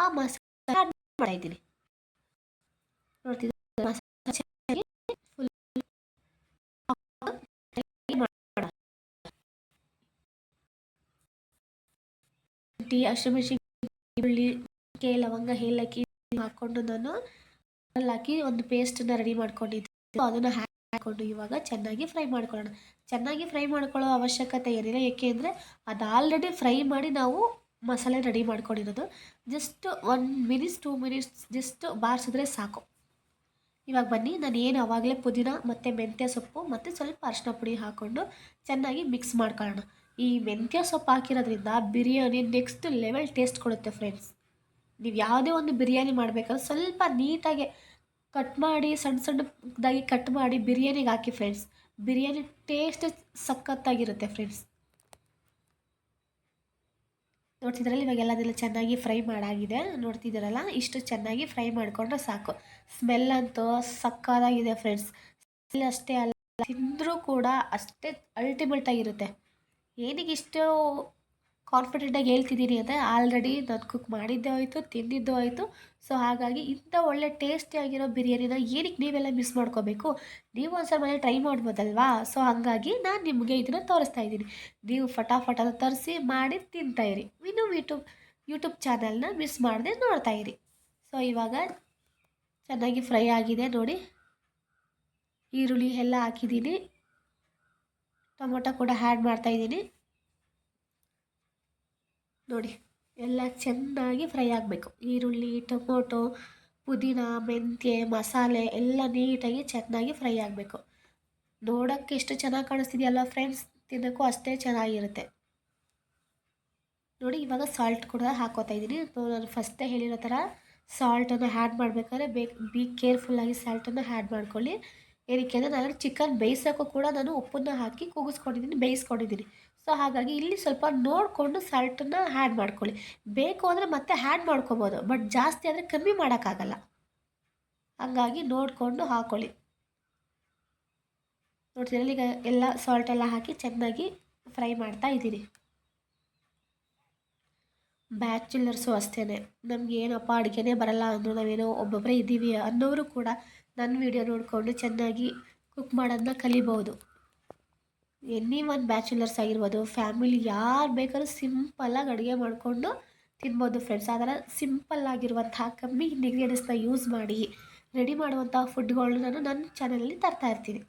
ಆ ಮಸಾಲೆ ಆ್ಯಡ್ ಮಾಡ್ತಾ ಇದ್ದೀನಿ. ನೋಡ್ತಿದ್ದೀನಿ ಹಸಿಮೆಣಸಿನ್ಕಾಯಿ, ಈರುಳ್ಳಿ, ಲವಂಗ, ಏಲಕ್ಕಿ ಹಾಕ್ಕೊಂಡು ನಾನು ಹಾಕಿ ಒಂದು ಪೇಸ್ಟನ್ನು ರೆಡಿ ಮಾಡ್ಕೊಂಡಿದ್ದೆ. ಅದನ್ನು ಹಾಕ್ಕೊಂಡು ಇವಾಗ ಚೆನ್ನಾಗಿ ಫ್ರೈ ಮಾಡ್ಕೊಳ್ಳೋಣ. ಚೆನ್ನಾಗಿ ಫ್ರೈ ಮಾಡ್ಕೊಳ್ಳೋ ಅವಶ್ಯಕತೆ ಏನಿಲ್ಲ, ಏಕೆಂದರೆ ಅದು ಆಲ್ರೆಡಿ ಫ್ರೈ ಮಾಡಿ ನಾವು ಮಸಾಲೆ ರೆಡಿ ಮಾಡ್ಕೊಂಡಿರೋದು. ಜಸ್ಟ್ 1 ಮಿನಿಟ್ಸ್ 2 ಮಿನಿಟ್ಸ್ ಜಸ್ಟ್ ಬಾರಿಸಿದ್ರೆ ಸಾಕು. ಇವಾಗ ಬನ್ನಿ, ನಾನು ಏನು ಆವಾಗಲೇ ಪುದೀನ ಮತ್ತು ಮೆಂತ್ಯ ಸೊಪ್ಪು ಮತ್ತು ಸ್ವಲ್ಪ ಅರಿಶಿನ ಪುಡಿ ಹಾಕ್ಕೊಂಡು ಚೆನ್ನಾಗಿ ಮಿಕ್ಸ್ ಮಾಡ್ಕೊಳ್ಳೋಣ. ಈ ಮೆಂತ್ಯ ಸೊಪ್ಪು ಹಾಕಿರೋದ್ರಿಂದ ಬಿರಿಯಾನಿ ನೆಕ್ಸ್ಟ್ ಲೆವೆಲ್ ಟೇಸ್ಟ್ ಕೊಡುತ್ತೆ ಫ್ರೆಂಡ್ಸ್. ನೀವು ಯಾವುದೇ ಒಂದು ಬಿರಿಯಾನಿ ಮಾಡಬೇಕಾದ್ರೆ ಸ್ವಲ್ಪ ನೀಟಾಗಿ ಕಟ್ ಮಾಡಿ ಸಣ್ಣದಾಗಿ ಕಟ್ ಮಾಡಿ ಬಿರಿಯಾನಿಗೆ ಹಾಕಿ ಫ್ರೆಂಡ್ಸ್. ಬಿರಿಯಾನಿ ಟೇಸ್ಟ್ ಸಖತ್ತಾಗಿರುತ್ತೆ ಫ್ರೆಂಡ್ಸ್. ನೋಡ್ತಿದ್ರಲ್ಲ, ಇವಾಗ ಎಲ್ಲದೆಲ್ಲ ಚೆನ್ನಾಗಿ ಫ್ರೈ ಮಾಡಾಗಿದೆ. ನೋಡ್ತಿದ್ದೀರಲ್ಲ, ಇಷ್ಟು ಚೆನ್ನಾಗಿ ಫ್ರೈ ಮಾಡಿಕೊಂಡ್ರೆ ಸಾಕು. ಸ್ಮೆಲ್ ಅಂತೂ ಸಕ್ಕತ್ತಾಗಿದೆ ಫ್ರೆಂಡ್ಸ್. ಸ್ಮೆಲ್ ಅಷ್ಟೇ ಅಲ್ಲ, ತಿಂದರೂ ಕೂಡ ಅಷ್ಟೇ ಅಲ್ಟಿಮೇಟ್ ಆಗಿರುತ್ತೆ. ಏನಕ್ಕೆ ಇಷ್ಟು ಕಾನ್ಫಿಡೆಂಟಾಗಿ ಹೇಳ್ತಿದ್ದೀನಿ ಅಂದರೆ ಆಲ್ರೆಡಿ ನಾನು ಕುಕ್ ಮಾಡಿದ್ದೇ ಆಯಿತು, ತಿಂದಿದ್ದು ಆಯಿತು. ಸೊ ಹಾಗಾಗಿ ಇಂಥ ಒಳ್ಳೆ ಟೇಸ್ಟಿಯಾಗಿರೋ ಬಿರಿಯಾನಿನ ಏನಕ್ಕೆ ನೀವೆಲ್ಲ ಮಿಸ್ ಮಾಡ್ಕೋಬೇಕು? ನೀವು ಒಂದ್ಸಲ ಮನೇಲಿ ಟ್ರೈ ಮಾಡ್ಬೋದಲ್ವಾ? ಸೊ ಹಾಗಾಗಿ ನಾನು ನಿಮಗೆ ಇದನ್ನು ತೋರಿಸ್ತಾ ಇದ್ದೀನಿ. ನೀವು ಫಟಾಫಟ ತರಿಸಿ ಮಾಡಿ ತಿಂತಾಯಿರಿ. ಇನ್ನು ಯೂಟ್ಯೂಬ್ ಚಾನಲ್ನ ಮಿಸ್ ಮಾಡದೆ ನೋಡ್ತಾಯಿರಿ. ಸೊ ಇವಾಗ ಚೆನ್ನಾಗಿ ಫ್ರೈ ಆಗಿದೆ ನೋಡಿ. ಈರುಳ್ಳಿ ಎಲ್ಲ ಹಾಕಿದ್ದೀನಿ, ಟೊಮೊಟೊ ಕೂಡ ಆ್ಯಡ್ ಮಾಡ್ತಾಯಿದ್ದೀನಿ. ನೋಡಿ, ಎಲ್ಲ ಚೆನ್ನಾಗಿ ಫ್ರೈ ಆಗಬೇಕು. ಈರುಳ್ಳಿ, ಟೊಮೊಟೊ, ಪುದೀನ, ಮೆಂತ್ಯ, ಮಸಾಲೆ ಎಲ್ಲ ನೀಟಾಗಿ ಚೆನ್ನಾಗಿ ಫ್ರೈ ಆಗಬೇಕು. ನೋಡೋಕ್ಕೆ ಎಷ್ಟು ಚೆನ್ನಾಗಿ ಕಾಣಿಸ್ತಿದೆಯಲ್ಲ ಫ್ರೆಂಡ್ಸ್, ತಿನ್ನೋಕ್ಕೂ ಅಷ್ಟೇ ಚೆನ್ನಾಗಿರುತ್ತೆ ನೋಡಿ. ಇವಾಗ ಸಾಲ್ಟ್ ಕೂಡ ಹಾಕೋತಾ ಇದ್ದೀನಿ. ನಾನು ಫಸ್ಟೇ ಹೇಳಿರೋ ಥರ ಸಾಲ್ಟನ್ನು ಆ್ಯಡ್ ಮಾಡಬೇಕಾದ್ರೆ ಬಿ ಕೇರ್ಫುಲ್ಲಾಗಿ ಸಾಲ್ಟನ್ನು ಆ್ಯಡ್ ಮಾಡ್ಕೊಳ್ಳಿ. ಏನಕ್ಕೆ ಅಂದರೆ ನಾನು ಚಿಕನ್ ಬೇಯಿಸೋಕ್ಕೂ ಕೂಡ ನಾನು ಉಪ್ಪನ್ನು ಹಾಕಿ ಕೂಗಿಸ್ಕೊಂಡಿದ್ದೀನಿ, ಬೇಯಿಸ್ಕೊಂಡಿದ್ದೀನಿ. ಸೊ ಹಾಗಾಗಿ ಇಲ್ಲಿ ಸ್ವಲ್ಪ ನೋಡಿಕೊಂಡು ಸಾಲ್ಟನ್ನು ಆ್ಯಡ್ ಮಾಡ್ಕೊಳ್ಳಿ. ಬೇಕು ಅಂದರೆ ಮತ್ತೆ ಆ್ಯಡ್ ಮಾಡ್ಕೊಬೋದು, ಬಟ್ ಜಾಸ್ತಿ ಆದರೆ ಕಮ್ಮಿ ಮಾಡೋಕ್ಕಾಗಲ್ಲ. ಹಾಗಾಗಿ ನೋಡಿಕೊಂಡು ಹಾಕ್ಕೊಳ್ಳಿ. ನೋಡ್ತೀರಲ್ಲ, ಈಗ ಎಲ್ಲ ಸಾಲ್ಟೆಲ್ಲ ಹಾಕಿ ಚೆನ್ನಾಗಿ ಫ್ರೈ ಮಾಡ್ತಾ ಇದ್ದೀನಿ. ಬ್ಯಾಚುಲರ್ಸು ಅಷ್ಟೇ, ನಮ್ಗೆ ಏನಪ್ಪ ಅಡುಗೆನೇ ಬರಲ್ಲ ಅಂದರೂ, ನಾವೇನೋ ಒಬ್ಬೊಬ್ಬರೇ ಇದ್ದೀವಿ ಅನ್ನೋರು ಕೂಡ ನನ್ನ ವಿಡಿಯೋ ನೋಡಿಕೊಂಡು ಚೆನ್ನಾಗಿ ಕುಕ್ ಮಾಡೋದನ್ನ ಕಲಿಬೋದು. ಎನಿ ಒನ್ ಬ್ಯಾಚುಲರ್ಸ್ ಆಗಿರ್ಬೋದು, ಫ್ಯಾಮಿಲಿ ಯಾರು ಬೇಕಾದ್ರೂ ಸಿಂಪಲ್ಲಾಗಿ ಅಡುಗೆ ಮಾಡಿಕೊಂಡು ತಿನ್ಬೋದು ಫ್ರೆಂಡ್ಸ್. ಆ ಥರ ಸಿಂಪಲ್ಲಾಗಿರುವಂತಹ ಕಮ್ಮಿ ಇಂಗ್ರೀಡಿಯೆಂಟ್ಸ್ನ ಯೂಸ್ ಮಾಡಿ ರೆಡಿ ಮಾಡುವಂಥ ಫುಡ್ಗಳನ್ನ ನಾನು ನನ್ನ ಚಾನಲಲ್ಲಿ ತರ್ತಾ ಇರ್ತೀನಿ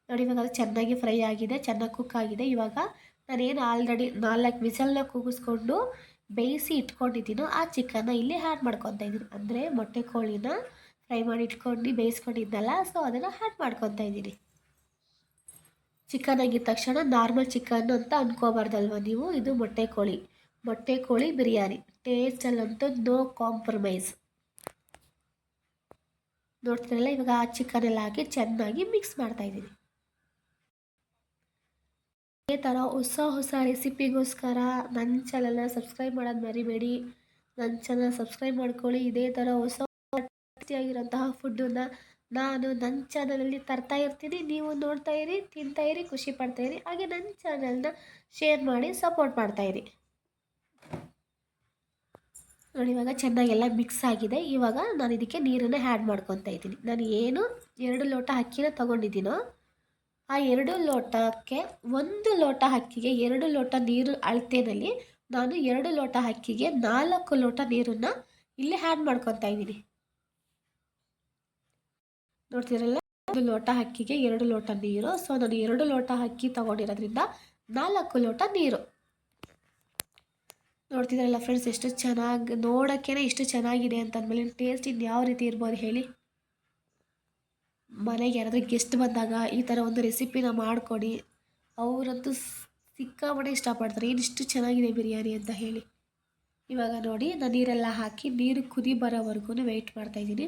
ನೋಡಿ. ಇವಾಗ ಅದು ಚೆನ್ನಾಗಿ ಫ್ರೈ ಆಗಿದೆ, ಚೆನ್ನಾಗಿ ಕುಕ್ ಆಗಿದೆ. ಇವಾಗ ನಾನೇನು ಆಲ್ರೆಡಿ 4 ವಿಸಲ್ನ ಕೂಗಿಸ್ಕೊಂಡು ಬೇಯಿಸಿ ಇಟ್ಕೊಂಡಿದ್ದೀನೋ ಆ ಚಿಕನ್ನ ಇಲ್ಲಿ ಆ್ಯಡ್ ಮಾಡ್ಕೊತಾ ಇದ್ದೀನಿ. ಅಂದರೆ ಮೊಟ್ಟೆ ಕೋಳಿನ ಫ್ರೈ ಮಾಡಿ ಇಟ್ಕೊಂಡು ಬೇಯಿಸ್ಕೊಂಡಿದ್ದಲ್ಲ, ಸೊ ಅದನ್ನು ಆ್ಯಡ್ ಮಾಡ್ಕೊತಾ ಇದ್ದೀನಿ. ಚಿಕನ್ ಆಗಿದ ತಕ್ಷಣ ನಾರ್ಮಲ್ ಚಿಕನ್ ಅಂತ ಅಂದ್ಕೋಬಾರ್ದಲ್ವ ನೀವು. ಇದು ಮೊಟ್ಟೆ ಕೋಳಿ ಬಿರಿಯಾನಿ. ಟೇಸ್ಟಲ್ಲಂತೂ ನೋ ಕಾಂಪ್ರಮೈಸ್. ನೋಡ್ತೀರಲ್ಲ, ಇವಾಗ ಆ ಚಿಕನ್ ಎಲ್ಲ ಹಾಕಿ ಚೆನ್ನಾಗಿ ಮಿಕ್ಸ್ ಮಾಡ್ತಾಯಿದ್ದೀನಿ. ಇದೇ ಥರ ಹೊಸ ರೆಸಿಪಿಗೋಸ್ಕರ ನನ್ನ ಚಾನಲ್ನ ಸಬ್ಸ್ಕ್ರೈಬ್ ಮಾಡೋದು ಮರಿಬೇಡಿ. ನನ್ನ ಚಾನಲ್ ಸಬ್ಸ್ಕ್ರೈಬ್ ಮಾಡ್ಕೊಳ್ಳಿ. ಇದೇ ಥರ ಹೊಸ ಟೇಸ್ಟಿಯಾಗಿರೋಂತಹ ಫುಡ್ಡನ್ನು ನಾನು ನನ್ನ ಚಾನಲಲ್ಲಿ ತರ್ತಾ ಇರ್ತೀನಿ. ನೀವು ನೋಡ್ತಾ ಇರಿ, ತಿಂತಾ ಇರಿ, ಖುಷಿ ಪಡ್ತಾಯಿರಿ. ಹಾಗೆ ನನ್ನ ಚಾನಲ್ನ ಶೇರ್ ಮಾಡಿ ಸಪೋರ್ಟ್ ಮಾಡ್ತಾಯಿರಿ ನೋಡಿ. ಇವಾಗ ಚೆನ್ನಾಗೆಲ್ಲ ಮಿಕ್ಸ್ ಆಗಿದೆ. ಇವಾಗ ನಾನು ಇದಕ್ಕೆ ನೀರನ್ನು ಆ್ಯಡ್ ಮಾಡ್ಕೊತಾ ಇದ್ದೀನಿ. ನಾನು ಏನು 2 ಲೋಟ ಅಕ್ಕಿನ ತೊಗೊಂಡಿದ್ದೀನೋ ಆ 2 ಲೋಟಕ್ಕೆ 1 ಲೋಟ ಅಕ್ಕಿಗೆ 2 ಲೋಟ ನೀರು ಅಳತೆಯಲ್ಲಿ ನಾನು 2 ಲೋಟ ಅಕ್ಕಿಗೆ 4 ಲೋಟ ನೀರನ್ನು ಇಲ್ಲಿ ಆ್ಯಡ್ ಮಾಡ್ಕೊತಾ ಇದ್ದೀನಿ. ನೋಡ್ತಿರಲ್ಲ. 1 ಲೋಟ ಅಕ್ಕಿಗೆ 2 ಲೋಟ ನೀರು. ಸೊ ನಾನು 2 ಲೋಟ ಅಕ್ಕಿ ತೊಗೊಂಡಿರೋದ್ರಿಂದ 4 ಲೋಟ ನೀರು. ನೋಡ್ತಿದ್ದಾರಲ್ಲ ಫ್ರೆಂಡ್ಸ್, ಎಷ್ಟು ಚೆನ್ನಾಗಿ ನೋಡೋಕ್ಕೇ ಇಷ್ಟು ಚೆನ್ನಾಗಿದೆ ಅಂತಂದಮೇಲೆ ಟೇಸ್ಟ್ ಇನ್ನು ಯಾವ ರೀತಿ ಇರ್ಬೋದು ಹೇಳಿ. ಮನೆಗೆ ಯಾರಾದರೂ ಗೆಸ್ಟ್ ಬಂದಾಗ ಈ ಥರ ಒಂದು ರೆಸಿಪಿನ ಮಾಡಿಕೊಡಿ, ಅವರಂತೂ ಸಿಕ್ಕಾಪಟ್ಟೆ ಇಷ್ಟಪಡ್ತಾರೆ. ಏನಿಷ್ಟು ಚೆನ್ನಾಗಿದೆ ಬಿರಿಯಾನಿ ಅಂತ ಹೇಳಿ. ಇವಾಗ ನೋಡಿ ನಾನು ನೀರೆಲ್ಲ ಹಾಕಿ ನೀರು ಕುದಿ ಬರೋವರೆಗೂ ವೆಯ್ಟ್ ಮಾಡ್ತಾಯಿದ್ದೀನಿ.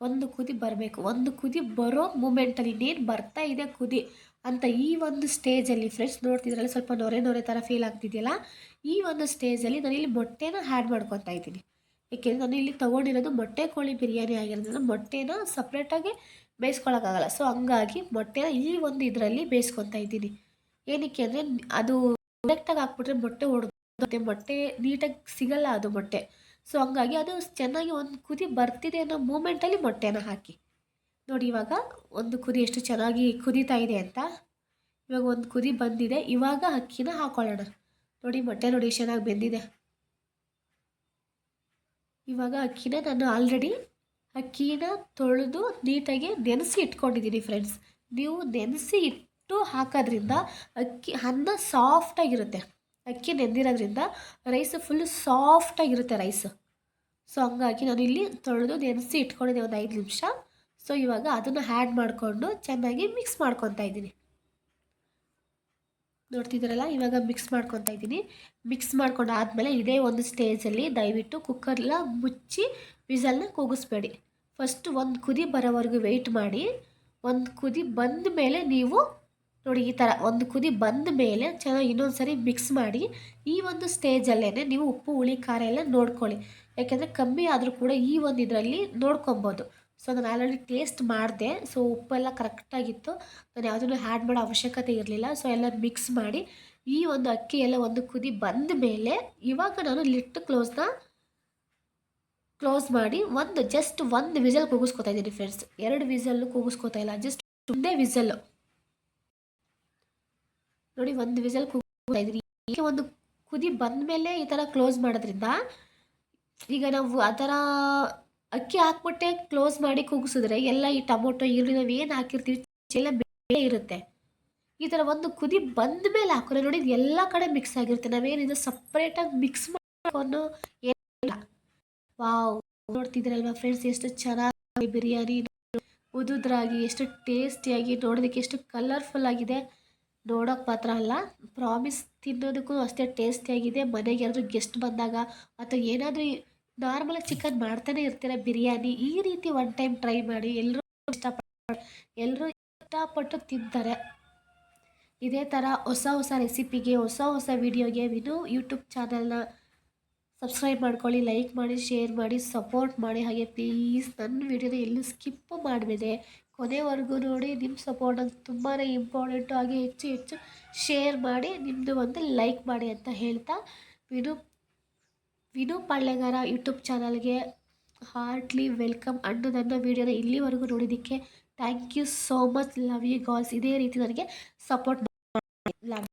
ಒಂದು ಕುದಿ ಬರಬೇಕು. ಒಂದು ಕುದಿ ಬರೋ ಮೂಮೆಂಟಲ್ಲಿ ಇನ್ನೇನು ಬರ್ತಾ ಇದೆ ಕುದಿ ಅಂತ ಈ ಒಂದು ಸ್ಟೇಜಲ್ಲಿ ಫ್ರೆಂಡ್ಸ್ ನೋಡ್ತಿದ್ರಲ್ಲ, ಸ್ವಲ್ಪ ನೊರೆ ನೊರೆ ಥರ ಫೀಲ್ ಆಗ್ತಿದೆಯಲ್ಲ, ಈ ಒಂದು ಸ್ಟೇಜಲ್ಲಿ ನಾನಿಲ್ಲಿ ಮೊಟ್ಟೆನ ಆ್ಯಡ್ ಮಾಡ್ಕೊತಾ ಇದ್ದೀನಿ. ಏಕೆಂದರೆ ನಾನು ಇಲ್ಲಿ ತೊಗೊಂಡಿರೋದು ಮೊಟ್ಟೆ ಕೋಳಿ ಬಿರಿಯಾನಿ ಆಗಿರೋದ್ರಿಂದ ಮೊಟ್ಟೆನ ಸಪ್ರೇಟಾಗಿ ಬೇಯಿಸ್ಕೊಳಕ್ಕಾಗಲ್ಲ. ಸೊ ಹಂಗಾಗಿ ಮೊಟ್ಟೆನ ಈ ಒಂದು ಇದರಲ್ಲಿ ಬೇಯಿಸ್ಕೊತಾ ಇದ್ದೀನಿ. ಏನಕ್ಕೆ ಅಂದರೆ ಅದು ಡೈರೆಕ್ಟಾಗಿ ಹಾಕ್ಬಿಟ್ರೆ ಮೊಟ್ಟೆ ಹೊಡೆದು ಮೊಟ್ಟೆ ನೀಟಾಗಿ ಸಿಗಲ್ಲ ಅದು ಮೊಟ್ಟೆ. ಸೊ ಹಂಗಾಗಿ ಅದು ಚೆನ್ನಾಗಿ ಒಂದು ಕುದಿ ಬರ್ತಿದೆ ಅನ್ನೋ ಮೂಮೆಂಟಲ್ಲಿ ಮೊಟ್ಟೆನ ಹಾಕಿ ನೋಡಿ. ಇವಾಗ ಒಂದು ಕುದಿ ಎಷ್ಟು ಚೆನ್ನಾಗಿ ಕುದೀತಾ ಇದೆ ಅಂತ. ಇವಾಗ ಒಂದು ಕುದಿ ಬಂದಿದೆ. ಇವಾಗ ಅಕ್ಕಿನ ಹಾಕೊಳ್ಳೋಣ. ನೋಡಿ ಮೊಟ್ಟೆ ನೋಡಿ ಚೆನ್ನಾಗಿ ಬೆಂದಿದೆ. ಇವಾಗ ಅಕ್ಕಿನ ನಾನು ಆಲ್ರೆಡಿ ಅಕ್ಕಿನ ತೊಳೆದು ನೀಟಾಗಿ ನೆನೆಸಿ ಇಟ್ಕೊಂಡಿದ್ದೀನಿ ಫ್ರೆಂಡ್ಸ್. ನೀವು ನೆನೆಸಿ ಇಟ್ಟು ಹಾಕೋದ್ರಿಂದ ಅನ್ನ ಸಾಫ್ಟಾಗಿರುತ್ತೆ. ಅಕ್ಕಿ ನೆಂದಿರೋದ್ರಿಂದ ರೈಸ್ ಫುಲ್ಲು ಸಾಫ್ಟಾಗಿರುತ್ತೆ ರೈಸು. ಸೊ ಹಂಗಾಗಿ ನಾನು ಇಲ್ಲಿ ತೊಳೆದು ನೆನೆಸಿ ಇಟ್ಕೊಂಡಿದ್ದೆ ಒಂದು 5 ನಿಮಿಷ. ಸೊ ಇವಾಗ ಅದನ್ನು ಆ್ಯಡ್ ಮಾಡಿಕೊಂಡು ಚೆನ್ನಾಗಿ ಮಿಕ್ಸ್ ಮಾಡ್ಕೊತಾ ಇದ್ದೀನಿ. ನೋಡ್ತಿದ್ದೀರಲ್ಲ, ಇವಾಗ ಮಿಕ್ಸ್ ಮಾಡ್ಕೊತಾ ಇದ್ದೀನಿ. ಮಿಕ್ಸ್ ಮಾಡ್ಕೊಂಡು ಆದಮೇಲೆ ಇದೇ ಒಂದು ಸ್ಟೇಜಲ್ಲಿ ದಯವಿಟ್ಟು ಕುಕ್ಕರ್ನ ಮುಚ್ಚಿ ವಿಸಲ್ನ ಕೂಗಿಸ್ಬೇಡಿ. ಫಸ್ಟು ಒಂದು ಕುದಿ ಬರೋವರೆಗೂ ವೆಯ್ಟ್ ಮಾಡಿ. ಒಂದು ಕುದಿ ಬಂದ ಮೇಲೆ ನೀವು ನೋಡಿ ಈ ಥರ ಒಂದು ಕುದಿ ಬಂದ ಮೇಲೆ ಚೆನ್ನಾಗಿ ಇನ್ನೊಂದು ಸರಿ ಮಿಕ್ಸ್ ಮಾಡಿ. ಈ ಒಂದು ಸ್ಟೇಜಲ್ಲೇ ನೀವು ಉಪ್ಪು ಹುಳಿ ಖಾರ ಎಲ್ಲ ನೋಡ್ಕೊಳ್ಳಿ. ಯಾಕೆಂದರೆ ಕಮ್ಮಿ ಆದರೂ ಕೂಡ ಈ ಒಂದು ಇದರಲ್ಲಿ ನೋಡ್ಕೊಬೋದು. ಸೊ ನಾನು ಆಲ್ರೆಡಿ ಟೇಸ್ಟ್ ಮಾಡಿದೆ. ಸೊ ಉಪ್ಪೆಲ್ಲ ಕರೆಕ್ಟಾಗಿತ್ತು. ನಾನು ಯಾವುದನ್ನು ಆ್ಯಡ್ ಮಾಡೋ ಅವಶ್ಯಕತೆ ಇರಲಿಲ್ಲ. ಸೊ ಎಲ್ಲ ಮಿಕ್ಸ್ ಮಾಡಿ ಈ ಒಂದು ಅಕ್ಕಿ ಎಲ್ಲ ಒಂದು ಕುದಿ ಬಂದ ಮೇಲೆ ಇವಾಗ ನಾನು ಲಿಟ್ ಕ್ಲೋಸ್ ಮಾಡಿ ಜಸ್ಟ್ ಒಂದು ವಿಸಲ್ ಕೂಗಿಸ್ಕೊತಾ ಇದ್ದೀನಿ ಫ್ರೆಂಡ್ಸ್. 2 ವಿಸಲ್ಲು ಕೂಗಿಸ್ಕೊತಾ ಇಲ್ಲ, ಜಸ್ಟ್ ಒಂದೇ ವಿಸಲ್ಲು ನೋಡಿ. ಒಂದು ವಿಸಲ್ ಕೂಗ್ತಾ ಇದ್ದೀನಿ. ಈಗ ಒಂದು ಕುದಿ ಬಂದ ಮೇಲೆ ಈ ಥರ ಕ್ಲೋಸ್ ಮಾಡೋದ್ರಿಂದ ಈಗ ನಾವು ಆ ಥರ ಅಕ್ಕಿ ಹಾಕ್ಬಿಟ್ಟೆ ಕ್ಲೋಸ್ ಮಾಡಿ ಕೂಗಿಸಿದ್ರೆ ಎಲ್ಲ ಈ ಟೊಮೊಟೊ ಈರುಳ್ಳಿ ನಾವು ಏನು ಹಾಕಿರ್ತೀವಿ ಎಲ್ಲ ಬೇರೆ ಇರುತ್ತೆ. ಈ ಥರ ಒಂದು ಕುದಿ ಬಂದ ಮೇಲೆ ಹಾಕೋರೆ ನೋಡಿ ಎಲ್ಲ ಕಡೆ ಮಿಕ್ಸ್ ಆಗಿರುತ್ತೆ. ನಾವೇನಿದೆ ಸಪ್ರೇಟಾಗಿ ಮಿಕ್ಸ್ ಮಾಡ್ಕೊಂಡು ಏನಿಲ್ಲ. ವಾವ್, ನೋಡ್ತಿದ್ದೀರಲ್ವಾ ಫ್ರೆಂಡ್ಸ್, ಎಷ್ಟು ಚೆನ್ನಾಗಿ ಬಿರಿಯಾನಿ ಉದುದ್ರಾಗಿ ಎಷ್ಟು ಟೇಸ್ಟಿಯಾಗಿ, ನೋಡೋದಕ್ಕೆ ಎಷ್ಟು ಕಲರ್ಫುಲ್ ಆಗಿದೆ. ನೋಡೋಕೆ ಮಾತ್ರ ಅಲ್ಲ, ಪ್ರಾಮಿಸ್ ತಿನ್ನೋದಕ್ಕೂ ಅಷ್ಟೇ ಟೇಸ್ಟಿಯಾಗಿದೆ. ಮನೆಗೆ ಯಾರಾದರೂ ಗೆಸ್ಟ್ ಬಂದಾಗ ಅಥವಾ ಏನಾದರೂ ನಾರ್ಮಲಾಗಿ ಚಿಕನ್ ಮಾಡ್ತಾನೆ ಇರ್ತೀರ, ಬಿರಿಯಾನಿ ಈ ರೀತಿ ಒನ್ ಟೈಮ್ ಟ್ರೈ ಮಾಡಿ. ಎಲ್ಲರೂ ಇಷ್ಟಪಟ್ಟು ತಿಂತಾರೆ. ಇದೇ ಥರ ಹೊಸ ಹೊಸ ರೆಸಿಪಿಗೆ, ಹೊಸ ವಿಡಿಯೋಗೆ ವಿನು ಯೂಟ್ಯೂಬ್ ಚಾನಲ್ನ ಸಬ್ಸ್ಕ್ರೈಬ್ ಮಾಡ್ಕೊಳ್ಳಿ, ಲೈಕ್ ಮಾಡಿ, ಶೇರ್ ಮಾಡಿ, ಸಪೋರ್ಟ್ ಮಾಡಿ. ಹಾಗೆ ಪ್ಲೀಸ್ ನನ್ನ ವಿಡಿಯೋನ ಎಲ್ಲೂ ಸ್ಕಿಪ್ ಮಾಡಬೇಡಿ, ಕೊನೆವರೆಗೂ ನೋಡಿ. ನಿಮ್ಮ ಸಪೋರ್ಟ್ ನಂಗೆ ತುಂಬಾ ಇಂಪಾರ್ಟೆಂಟು. ಹಾಗೆ ಹೆಚ್ಚು ಶೇರ್ ಮಾಡಿ, ನಿಮ್ಮದು ಒಂದು ಲೈಕ್ ಮಾಡಿ ಅಂತ ಹೇಳ್ತಾ ವಿನು ಪಾಳ್ಯಗಾರ ಯೂಟ್ಯೂಬ್ ಚಾನಲ್ಗೆ ಹಾರ್ಟ್ಲಿ ವೆಲ್ಕಮ್. ಅಂಡು ನನ್ನ ವಿಡಿಯೋನ ಇಲ್ಲಿವರೆಗೂ ನೋಡಿದ್ದಕ್ಕೆ thank you so much. Love you guys. ಇದೇ ರೀತಿ ನನಗೆ ಸಪೋರ್ಟ್ ಮಾಡಿ.